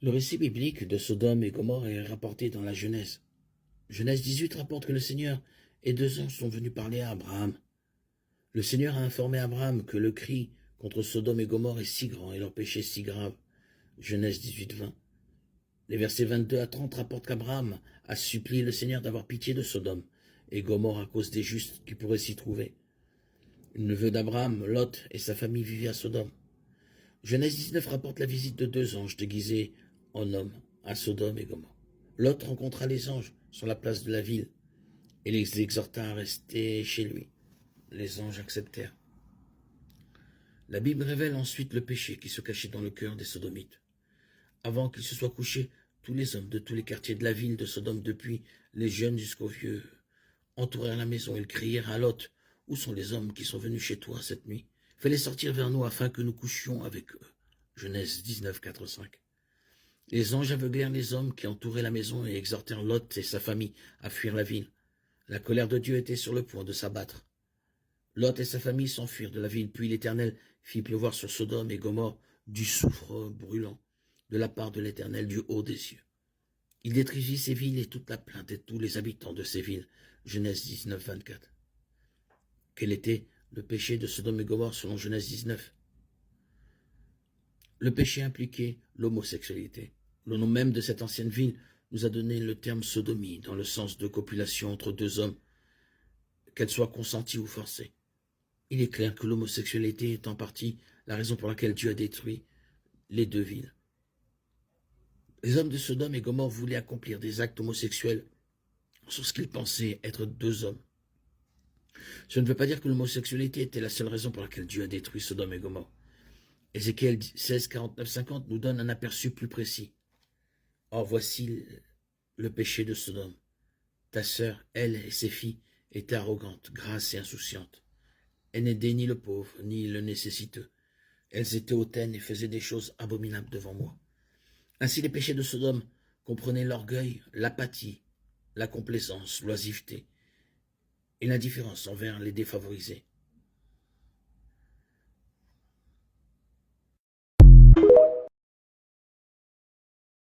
Le récit biblique de Sodome et Gomorrhe est rapporté dans la Genèse. Genèse 18 rapporte que le Seigneur et deux anges sont venus parler à Abraham. Le Seigneur a informé Abraham que le cri contre Sodome et Gomorrhe est si grand et leur péché si grave. Genèse 18, 20. Les versets 22 à 30 rapportent qu'Abraham a supplié le Seigneur d'avoir pitié de Sodome et Gomorrhe à cause des justes qui pourraient s'y trouver. Le neveu d'Abraham, Lot, et sa famille vivaient à Sodome. Genèse 19 rapporte la visite de deux anges déguisés en hommes à Sodome et Gomorrhe. Lot rencontra les anges sur la place de la ville et les exhorta à rester chez lui. Les anges acceptèrent. La Bible révèle ensuite le péché qui se cachait dans le cœur des Sodomites. Avant qu'ils se soient couchés, tous les hommes de tous les quartiers de la ville de Sodome, depuis les jeunes jusqu'aux vieux, entourèrent la maison. Ils crièrent à Lot: « Où sont les hommes qui sont venus chez toi cette nuit? Fais-les sortir vers nous afin que nous couchions avec eux. » Genèse 19, 4, 5. Les anges aveuglèrent les hommes qui entouraient la maison et exhortèrent Lot et sa famille à fuir la ville. La colère de Dieu était sur le point de s'abattre. Lot et sa famille s'enfuirent de la ville, puis l'Éternel fit pleuvoir sur Sodome et Gomorrhe du soufre brûlant de la part de l'Éternel du haut des cieux. Il détruisit ces villes et toute la plainte et tous les habitants de ces villes. Genèse 19, 24. Quel était le péché de Sodome et Gomorrhe selon Genèse 19? Le péché impliquait l'homosexualité. Le nom même de cette ancienne ville nous a donné le terme sodomie, dans le sens de copulation entre deux hommes, qu'elle soit consentie ou forcée. Il est clair que l'homosexualité est en partie la raison pour laquelle Dieu a détruit les deux villes. Les hommes de Sodome et Gomorrhe voulaient accomplir des actes homosexuels sur ce qu'ils pensaient être deux hommes. Ce ne veut pas dire que l'homosexualité était la seule raison pour laquelle Dieu a détruit Sodome et Gomorrhe. Ézéchiel 16, 49, 50 nous donne un aperçu plus précis. Or, voici le péché de Sodome. Ta sœur, elle et ses filles, étaient arrogantes, grasses et insouciantes. Elles n'aidaient ni le pauvre, ni le nécessiteux. Elles étaient hautaines et faisaient des choses abominables devant moi. Ainsi, les péchés de Sodome comprenaient l'orgueil, l'apathie, la complaisance, l'oisiveté et l'indifférence envers les défavorisés.